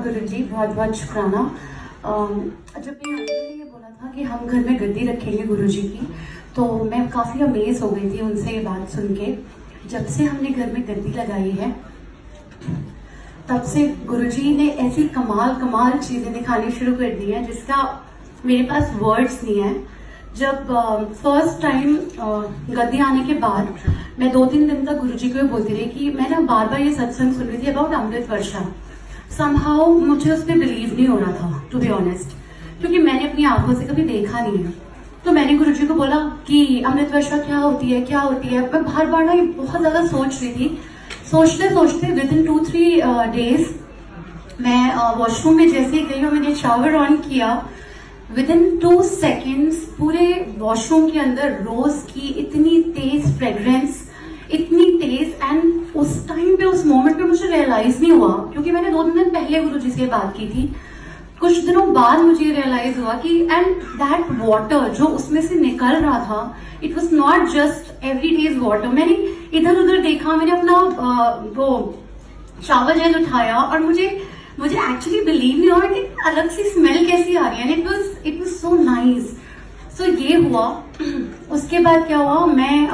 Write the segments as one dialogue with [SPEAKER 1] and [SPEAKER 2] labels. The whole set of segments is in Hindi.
[SPEAKER 1] गुरुजी, बहुत बहुत शुक्राना। जब मेरे अंकल ने ये बोला था कि हम घर में गद्दी रखेंगे गुरुजी की, तो मैं काफ़ी अमेज हो गई थी उनसे ये बात सुन के। जब से हमने घर में गद्दी लगाई है तब से गुरुजी ने ऐसी कमाल चीज़ें दिखानी शुरू कर दी हैं जिसका मेरे पास वर्ड्स नहीं है। जब फर्स्ट टाइम गद्दी आने के बाद मैं 2-3 दिन तक गुरुजी को बोलती रही कि मैं ना बार ये सत्संग सुन रही थी अबाउट अमृत वर्षा। समहाउ मुझे उस पर बिलीव नहीं हो रहा था, टू बी ऑनेस्ट, क्योंकि मैंने अपनी आंखों से कभी देखा नहीं है। तो मैंने गुरुजी को बोला कि अमृत वर्षा क्या होती है। मैं बार ना ये बहुत ज्यादा सोच रही थी। सोचते विद इन 2-3 डेज मैं वॉशरूम में जैसे ही गई और मैंने शावर ऑन किया, विद इन 2 सेकेंड्स पूरे वॉशरूम के अंदर रोज की इतनी तेज फ्रेग्रेंस, इतनी तेज। एंड उस टाइम पे, उस मोमेंट पे मुझे रियलाइज नहीं हुआ, क्योंकि मैंने 2 दिन पहले गुरुजी से बात की थी। कुछ दिनों बाद मुझे रियलाइज हुआ कि एंड दैट वाटर जो उसमें से निकल रहा था, it was not just every days water. मैंने इधर उधर देखा, मैंने अपना वो शावर जेल उठाया और मुझे एक्चुअली बिलीव नहीं हो रहा कि अलग सी स्मेल कैसी आ रही है। It was so nice. So ये हुआ। उसके बाद क्या हुआ, मैं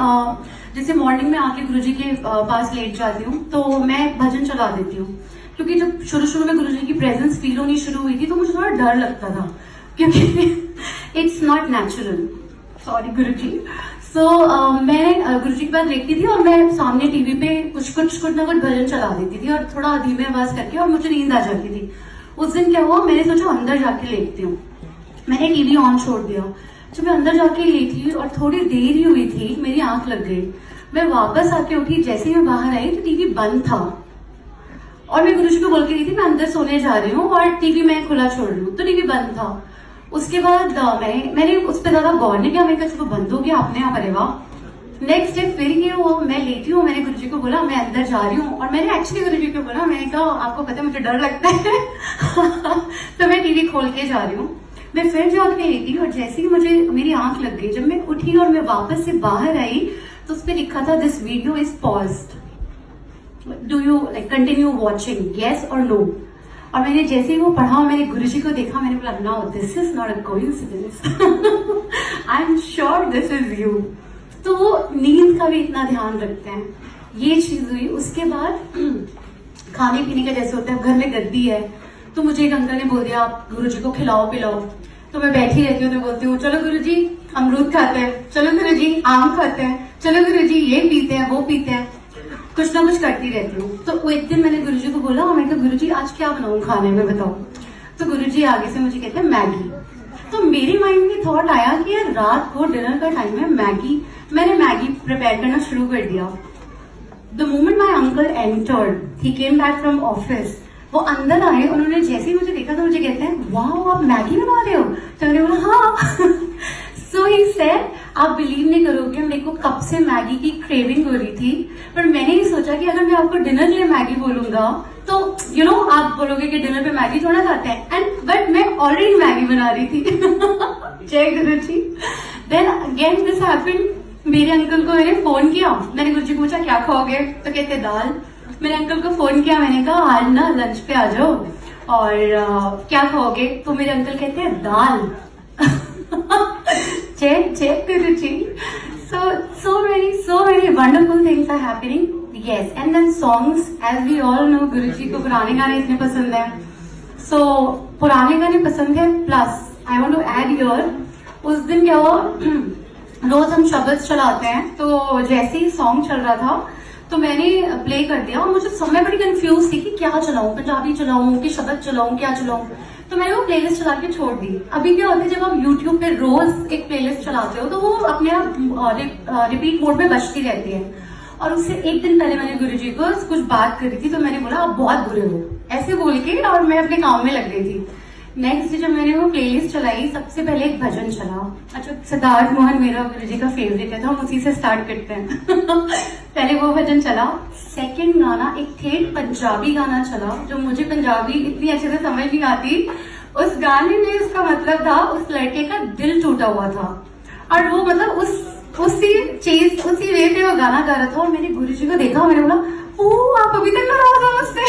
[SPEAKER 1] जैसे मॉर्निंग में आके गुरुजी के पास लेट जाती हूँ तो मैं भजन चला देती हूँ, क्योंकि जब शुरू में गुरुजी की प्रेजेंस फील होनी शुरू हुई थी तो मुझे थोड़ा डर लगता था, क्योंकि इट्स नॉट नेचुरल। सॉरी गुरुजी। सो मैं गुरुजी के पास देखती थी और मैं सामने टीवी पे कुछ ना कुछ भजन चला देती थी और थोड़ा धीमे आवाज करके, और मुझे नींद आ जाती थी। उस दिन क्या हुआ, मैंने सोचा अंदर जाके लेटती हूँ। मैंने टीवी ऑन छोड़ दिया। जब मैं अंदर जाके लेटी और थोड़ी देर ही हुई थी, मेरी आंख लग गई। मैं वापस आके उठी, जैसे ही मैं बाहर आई तो टीवी बंद था और मैं गुरुजी को बोल के गई थी मैं अंदर सोने जा रही हूँ और टीवी मैं खुला छोड़ रही हूँ, तो टीवी बंद था। उसके बाद मैंने उस पर ज्यादा गौर नहीं किया। मैं कहा चलो बंद हो गया अपने आप, अरे वाह। नेक्स्ट डे फिर ये हुआ, मैं लेटी हूँ, मैंने गुरुजी को बोला मैं अंदर जा रही हूँ, और मैंने एक्चुअली गुरुजी को बोला, मैंने कहा आपको पता है मुझे डर लगता है तो मैं टीवी खोल के जा रही हूँ। मैं फिर जाके लेटी और जैसे ही मुझे मेरी आंख लग गई, जब मैं उठी और मैं वापस से बाहर आई तो उस पर लिखा था this video is paused, do you like continue watching, yes और नो। और मैंने जैसे ही वो पढ़ा, मैंने गुरुजी को देखा, मैंने बोला no, this is not a coincidence, I am sure this is you. तो वो नींद का भी इतना ध्यान रखते हैं। ये चीज हुई। उसके बाद खाने पीने का जैसे होता है, घर में गद्दी है तो मुझे एक अंकल ने बोल दिया आप गुरुजी को खिलाओ पिलाओ, तो मैं बैठी रहती हूँ तो बोलती हूँ चलो गुरुजी अमरूद खाते हैं, चलो गुरुजी आम खाते हैं, चलो गुरुजी ये पीते हैं वो पीते हैं, कुछ ना कुछ करती रहती हूँ। तो वो एक दिन मैंने गुरुजी को बोला, मैं कहा गुरुजी आज क्या बनाऊं खाने में बताओ। तो गुरुजी आगे से मुझे कहते हैं मैगी। तो मेरे माइंड में थॉट आया कि यार रात को डिनर का टाइम है, मैगी। मैंने मैगी प्रिपेयर करना शुरू कर दिया। The moment my uncle entered, he came back from office, वो अंदर आए, उन्होंने जैसे ही मुझे देखा तो मुझे कहते हैं वाह आप मैगी बना रहे हो। तो मैंने बोला हाँ सो ही सेड, आप बिलीव नहीं करोगे मेरे को कब से मैगी की क्रेविंग हो रही थी, पर मैंने ही सोचा कि अगर मैं आपको डिनर के लिए मैगी बोलूंगा तो यू नो आप बोलोगे कि डिनर पे मैगी थोड़ा खाते हैं, एंड बट मैं ऑलरेडी मैगी बना रही थी जय गुरुजी। देन अगेन दिस हैपेंड, मेरे अंकल को मैंने फोन किया, मैंने गुरुजी को पूछा क्या खाओगे, तो कहते दाल। मेरे अंकल को फोन किया, मैंने कहा आज ना लंच पे आ जाओ और क्या खाओगे, तो मेरे अंकल कहते हैं दाल check Guruji. So many wonderful things are happening. Yes, and then songs, as we all know, गुरुजी को पुराने गाने इतने पसंद है। So पुराने गाने पसंद है, plus I want to add here, उस दिन क्या हुआ रोज हम शब्द चलाते हैं, तो जैसे ही सॉन्ग चल रहा था तो मैंने प्ले कर दिया और मुझे समय बड़ी कंफ्यूज थी कि क्या चलाऊं, पंजाबी चलाऊं कि शब्द चलाऊं, क्या चलाऊं। तो मैंने वो प्लेलिस्ट चला के छोड़ दी। अभी क्या होता है जब आप YouTube पे रोज एक प्लेलिस्ट चलाते हो तो वो अपने आप रिपीट मोड में बजती रहती है। और उससे एक दिन पहले मैंने गुरुजी को कुछ बात करी थी, तो मैंने बोला आप बहुत बुरे हो ऐसे बोल के, और मैं अपने काम में लग गई थी। नेक्स्ट डे जब मैंने वो प्लेलिस्ट चलाई, सबसे पहले एक भजन चला। अच्छा, सिद्धार्थ मोहन मेरा गुरुजी का फेवरेट है तो हम उसी से स्टार्ट करते हैं पहले वो भजन चला। सेकंड गाना एक ठेठ पंजाबी गाना चला, जो मुझे पंजाबी इतनी अच्छे से समझ नहीं आती। उस गाने में उसका मतलब था उस लड़के का दिल टूटा हुआ था, और वो मतलब उसी वे पे वो गाना गा रहा था। और मैंने गुरुजी को देखा, मैंने बोला ओ आप अभी तक नाराज हो मुझसे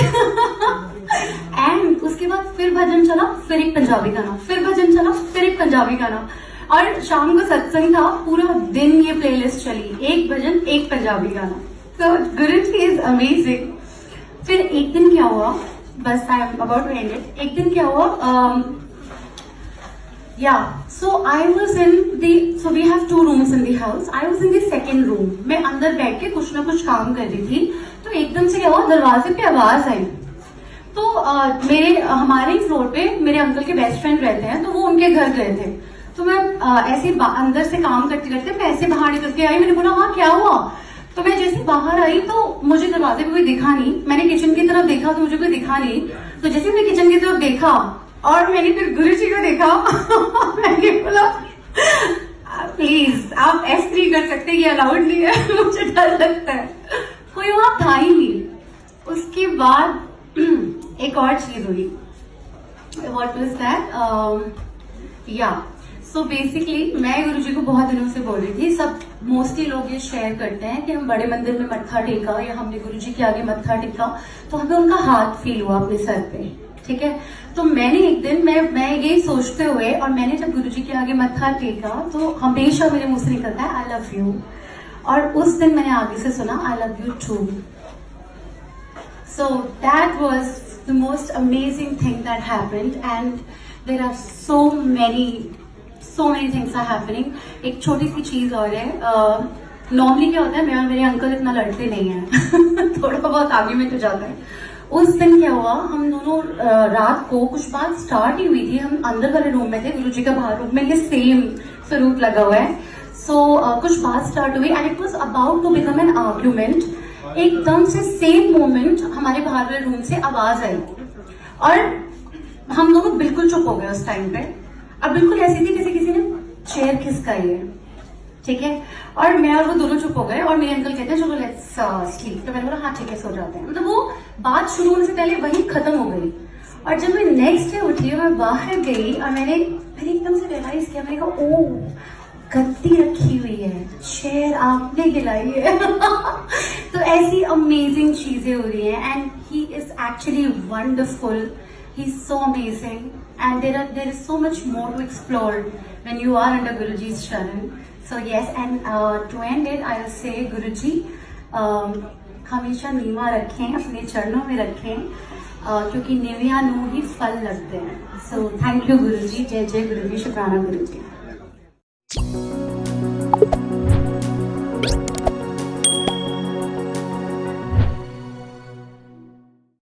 [SPEAKER 1] एंड उसके बाद फिर भजन चला, फिर एक पंजाबी गाना, फिर भजन चला, फिर एक पंजाबी गाना, और शाम को सत्संग था, पूरा दिन ये प्लेलिस्ट चली, एक भजन एक पंजाबी गाना। तो गुरुजी इज अमेजिंग। फिर एक दिन क्या हुआ, बस I am about to end it. एक दिन क्या हुआ, so I was in the, so we have 2 rooms in the house. I was in the second room. मैं अंदर बैठ के कुछ ना कुछ काम कर रही थी, तो एकदम से क्या हुआ, दरवाजे पे आवाज आई। तो हमारे फ्लोर पे मेरे अंकल के बेस्ट फ्रेंड रहते हैं, तो वो उनके घर गए थे। तो मैं ऐसे अंदर से काम करते करते मैं ऐसे बाहर निकल के आई। मैंने बोला हाँ क्या हुआ? तो मैं जैसे बाहर आई तो मुझे दरवाजे पे कोई दिखा नहीं। मैंने किचन की तरफ देखा तो मुझे कोई दिखा नहीं। तो जैसे मैंने किचन की तरफ देखा और मैंने फिर गुरुजी को देखा मैंने बोला प्लीज आप ऐसे नहीं कर सकते, ये अलाउड नहीं है, मुझे डर लगता है। कोई वहां था ही नहीं। उसके बाद एक और चीज हुई। What was that? So basically मैं गुरुजी को बहुत दिनों से बोल रही थी, सब मोस्टली लोग ये शेयर करते हैं कि हम बड़े मंदिर में मत्था टेका या हमने गुरुजी के आगे मत्था टेका तो हमें उनका हाथ फील हुआ अपने सर पे, ठीक है। तो मैंने एक दिन मैं यही सोचते हुए, और मैंने जब गुरुजी के आगे मत्था टेका तो हमेशा मेरे मुंह से निकलता है आई लव यू, और उस दिन मैंने आगे से सुना I love you too. So that was the most amazing thing that happened, and there are so many things are happening. एक छोटी सी चीज और है, नॉर्मली क्या होता है, मैं और मेरे अंकल इतना लड़ते नहीं है थोड़ा बहुत आगे में तो जाता है। उस दिन क्या हुआ, हम दोनों रात को कुछ बात स्टार्ट ही हुई थी। हम अंदर वाले रूम में थे, गुरुजी का बाहर रूम में ये सेम स्वरूप लगा हुआ है। सो कुछ बात स्टार्ट हुई and it was about to become an argument. एकदम से सेम मोमेंट हमारे बाहर वाले रूम से आवाज आई और हम दोनों बिल्कुल चुप हो गए उस टाइम पे। अब बिल्कुल ऐसी थी जैसे किसी ने चेयर खिसकाई है, ठीक है। और मैं और वो दोनों चुप हो गए और मेरे अंकल कहते हैं चलो लेट्स स्लीप। तो मैंने बोला हाँ ठीक है सो जाते हैं। मतलब वो बात शुरू होने से पहले वही खत्म हो गई। और जब मैं नेक्स्ट डे उठी और मैं बाहर गई और मैंने एकदम से रियलाइज किया, मैंने कहा ओ गद्दी रखी हुई है, चेयर आपने गिलाई है तो ऐसी अमेजिंग चीजें हो रही हैं and he is actually wonderful. He's so amazing, and there is so much more to explore when you are under Guruji's charan. So yes, and to end it, I'll say Guruji हमेशा नीवा रखें, अपने चरणों में रखें, क्योंकि निविया नु ही फल लगते हैं। So thank you गुरुजी, जय जय गुरुजी, शुक्राना गुरुजी।